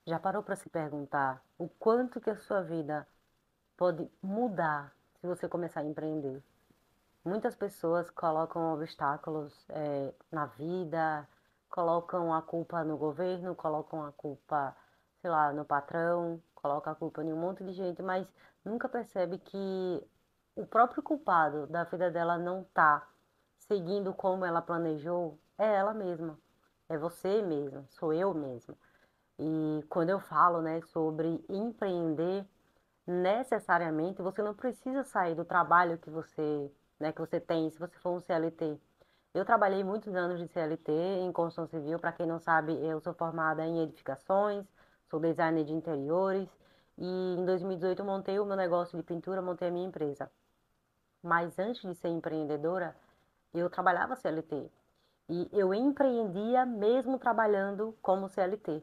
Já parou para se perguntar o quanto que a sua vida pode mudar se você começar a empreender? Muitas pessoas colocam obstáculos, na vida, colocam a culpa no governo, colocam a culpa, sei lá, no patrão, colocam a culpa em um monte de gente, mas nunca percebe que o próprio culpado da vida dela não tá seguindo como ela planejou, é ela mesma, é você mesma, sou eu mesma. E quando eu falo, né, sobre empreender, necessariamente você não precisa sair do trabalho que você, né, que você tem, se você for um CLT. Eu trabalhei muitos anos de CLT em construção civil. Para quem não sabe, eu sou formada em edificações, sou designer de interiores e em 2018 eu montei o meu negócio de pintura, montei a minha empresa. Mas antes de ser empreendedora, eu trabalhava CLT e eu empreendia mesmo trabalhando como CLT.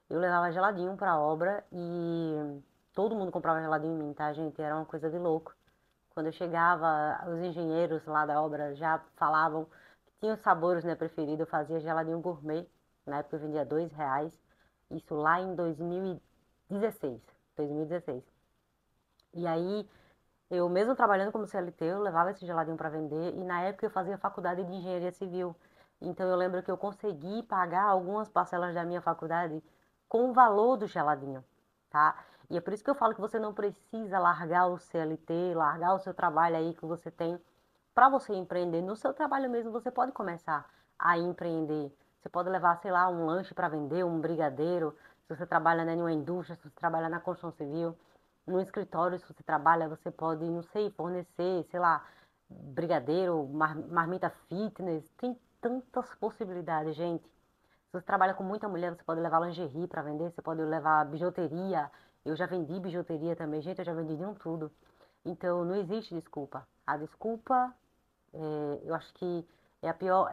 Eu levava geladinho para a obra e todo mundo comprava geladinho em mim, tá, gente? Era uma coisa de louco. Quando eu chegava, os engenheiros lá da obra já falavam que tinha os sabores, né, preferidos. Eu fazia geladinho gourmet, na época eu vendia R$ 2. Isso lá em 2016. 2016. E aí, eu mesmo trabalhando como CLT, eu levava esse geladinho para vender e na época eu fazia faculdade de engenharia civil. Então eu lembro que eu consegui pagar algumas parcelas da minha faculdade com o valor do geladinho, tá? E é por isso que eu falo que você não precisa largar o CLT, largar o seu trabalho aí que você tem para você empreender. No seu trabalho mesmo você pode começar a empreender. Você pode levar, sei lá, um lanche para vender, um brigadeiro. Se você trabalha, né, em uma indústria, se você trabalha na construção civil, no escritório, se você trabalha, você pode, não sei, fornecer, sei lá, brigadeiro, marmita fitness. Tem tantas possibilidades, gente. Se você trabalha com muita mulher, você pode levar lingerie para vender, você pode levar bijuteria. Eu já vendi bijuteria também, gente, eu já vendi de um tudo. Então, não existe desculpa. A desculpa, eu acho que é a pior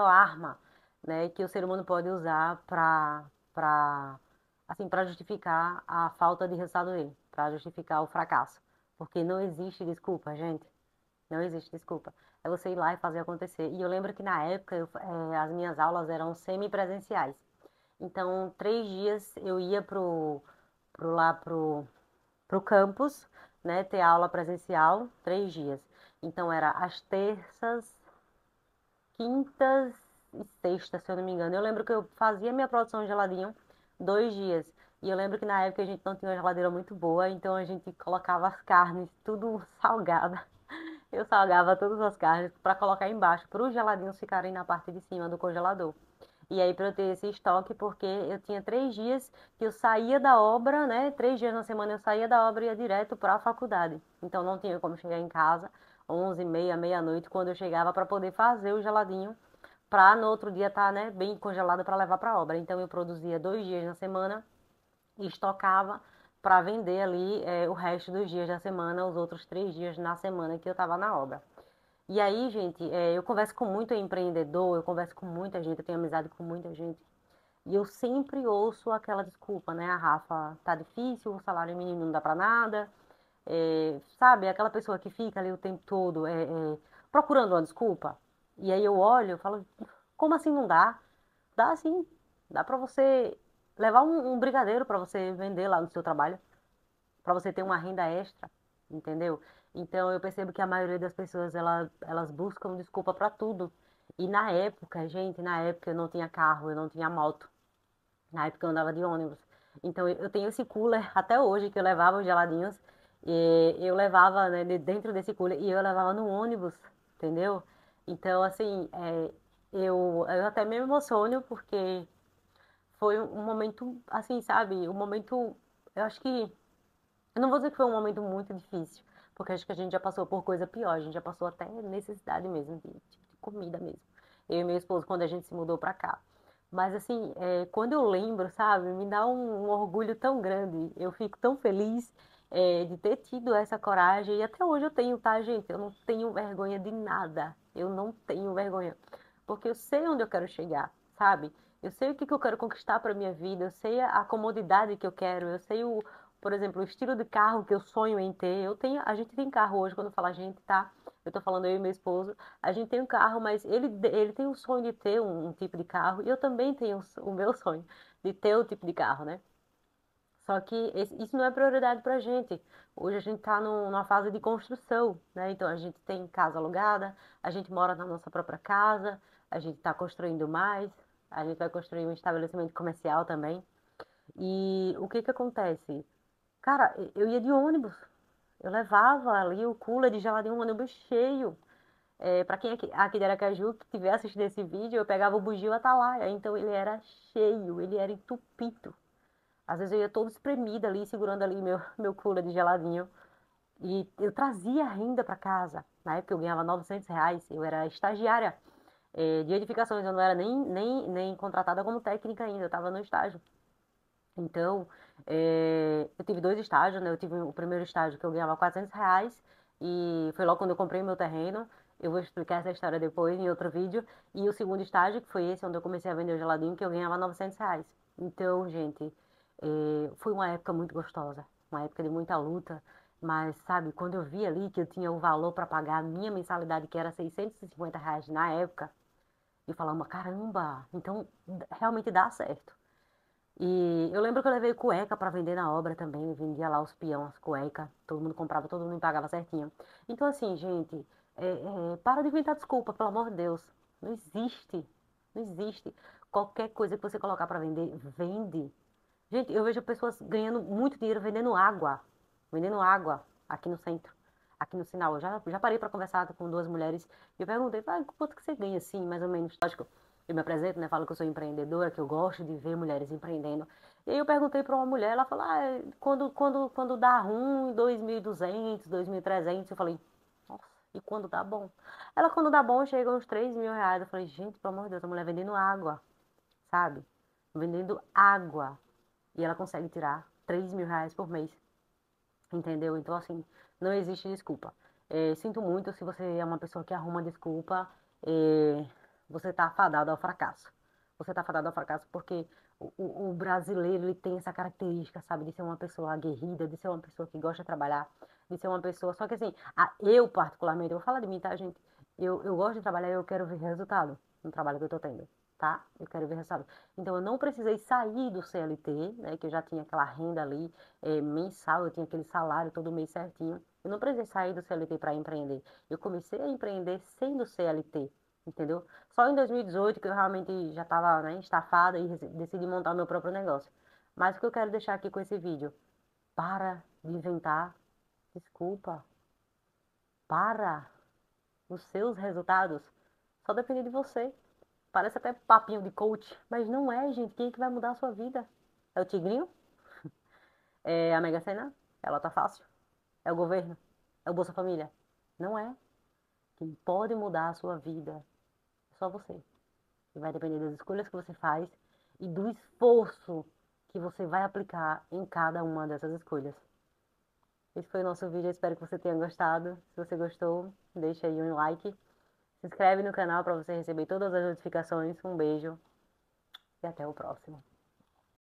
arma, né, que o ser humano pode usar para assim, para justificar a falta de resultado dele, para justificar o fracasso. Porque não existe desculpa, gente. Não existe desculpa. É você ir lá e fazer acontecer. E eu lembro que na época as minhas aulas eram semipresenciais. Então, 3 dias eu ia pro campus, né, ter aula presencial, 3 dias. Então, era às terças, quintas e sextas, se eu não me engano. Eu lembro que eu fazia minha produção de geladinho 2 dias. E eu lembro que na época a gente não tinha uma geladeira muito boa, então a gente colocava as carnes tudo salgada. Eu salgava todas as carnes para colocar embaixo, para os geladinhos ficarem na parte de cima do congelador. E aí, para eu ter esse estoque, porque eu tinha 3 dias que eu saía da obra, né? 3 dias na semana eu saía da obra e ia direto para a faculdade. Então não tinha como chegar em casa 11h30, meia-noite, quando eu chegava para poder fazer o geladinho, para no outro dia estar, né, bem congelado para levar para a obra. Então eu produzia 2 dias na semana e estocava para vender ali o resto dos dias da semana, os outros 3 dias na semana que eu estava na obra. E aí, gente, eu converso com muito empreendedor, eu converso com muita gente, eu tenho amizade com muita gente. E eu sempre ouço aquela desculpa, né? A Rafa, tá difícil, o salário mínimo não dá pra nada. Sabe, aquela pessoa que fica ali o tempo todo procurando uma desculpa. E aí eu olho e falo, como assim não dá? Dá sim, dá pra você levar um brigadeiro pra você vender lá no seu trabalho para você ter uma renda extra, entendeu? Então eu percebo que a maioria das pessoas elas buscam desculpa para tudo. E na época, gente, na época eu não tinha carro, eu não tinha moto. Na época eu andava de ônibus. Então eu tenho esse cooler até hoje que eu levava os geladinhos e eu levava, né, dentro desse cooler e eu levava no ônibus, entendeu? Então assim, eu até me emociono porque foi um momento assim, sabe? Um momento, eu acho que eu não vou dizer que foi um momento muito difícil, porque acho que a gente já passou por coisa pior, a gente já passou até necessidade mesmo, de comida mesmo. Eu e meu esposo, quando a gente se mudou pra cá. Mas assim, quando eu lembro, sabe, me dá um orgulho tão grande, eu fico tão feliz, de ter tido essa coragem, e até hoje eu tenho, tá, gente? Eu não tenho vergonha de nada, eu não tenho vergonha, porque eu sei onde eu quero chegar, sabe? Eu sei o que que eu quero conquistar para minha vida, eu sei a comodidade que eu quero, eu sei por exemplo, o estilo de carro que eu sonho em ter. A gente tem carro hoje, quando fala a gente, tá? Eu tô falando eu e meu esposo, a gente tem um carro, mas ele tem o sonho de ter um tipo de carro, e eu também tenho o meu sonho de ter o tipo de carro, né? Só que isso não é prioridade pra gente. Hoje a gente tá numa fase de construção, né? Então a gente tem casa alugada, a gente mora na nossa própria casa, a gente tá construindo mais, a gente vai construir um estabelecimento comercial também. E o que que acontece? Cara, eu ia de ônibus. Eu levava ali o cooler de geladinho, um ônibus cheio. É, para quem aqui de Aracaju que tiver assistindo esse vídeo, eu pegava o bugio Atalaia. Então ele era cheio, ele era entupido. Às vezes eu ia todo espremida ali, segurando ali meu cooler de geladinho. E eu trazia renda para casa. Na época eu ganhava R$ 900. Eu era estagiária, de edificações. Eu não era nem contratada como técnica ainda. Eu estava no estágio. Então, eu tive dois estágios, né? Eu tive o primeiro estágio que eu ganhava R$ 400. E foi logo quando eu comprei meu terreno. Eu vou explicar essa história depois em outro vídeo. E o segundo estágio, que foi esse onde eu comecei a vender o geladinho, que eu ganhava R$ 900. Então, gente, foi uma época muito gostosa. Uma época de muita luta. Mas, sabe, quando eu vi ali que eu tinha o valor para pagar a minha mensalidade, que era R$ 650 na época, eu falava, caramba, então realmente dá certo. E eu lembro que eu levei cueca para vender na obra também. Eu vendia lá os peão, as cuecas. Todo mundo comprava, todo mundo me pagava certinho. Então, assim, gente, para de inventar desculpa, pelo amor de Deus. Não existe. Não existe. Qualquer coisa que você colocar para vender, vende. Gente, eu vejo pessoas ganhando muito dinheiro vendendo água. Vendendo água aqui no centro. Aqui no sinal. Eu já parei para conversar com duas mulheres e eu perguntei, quanto que você ganha assim, mais ou menos? Lógico, eu me apresento, né? Falo que eu sou empreendedora, que eu gosto de ver mulheres empreendendo. E aí eu perguntei para uma mulher, ela falou, quando dá ruim, 2.200, 2.300. Eu falei, nossa, e quando dá bom? Ela, quando dá bom, chega uns R$ 3.000. Eu falei, gente, pelo amor de Deus, a mulher vendendo água, sabe? Vendendo água. E ela consegue tirar R$ 3.000 por mês. Entendeu? Então, assim, não existe desculpa. Sinto muito se você é uma pessoa que arruma desculpa, você tá fadado ao fracasso. Você tá fadado ao fracasso porque o brasileiro, ele tem essa característica, sabe, de ser uma pessoa aguerrida, de ser uma pessoa que gosta de trabalhar, de ser uma pessoa. Só que, assim, eu, particularmente, eu vou falar de mim, tá, gente? Eu gosto de trabalhar e eu quero ver resultado no trabalho que eu tô tendo, tá? Eu quero ver resultado. Então, eu não precisei sair do CLT, né, que eu já tinha aquela renda ali mensal, eu tinha aquele salário todo mês certinho. Eu não precisei sair do CLT para empreender. Eu comecei a empreender sendo CLT, entendeu? Só em 2018 que eu realmente já estava, né, estafada e decidi montar o meu próprio negócio. Mas o que eu quero deixar aqui com esse vídeo? Para de inventar desculpa. Para. Os seus resultados só dependem de você. Parece até papinho de coach, mas não é, gente. Quem é que vai mudar a sua vida? É o tigrinho? É a Mega Sena? Ela tá fácil? É o governo? É o Bolsa Família? Não é. Quem pode mudar a sua vida é só você. E vai depender das escolhas que você faz e do esforço que você vai aplicar em cada uma dessas escolhas. Esse foi o nosso vídeo, eu espero que você tenha gostado. Se você gostou, deixa aí um like. Se inscreve no canal para você receber todas as notificações. Um beijo e até o próximo.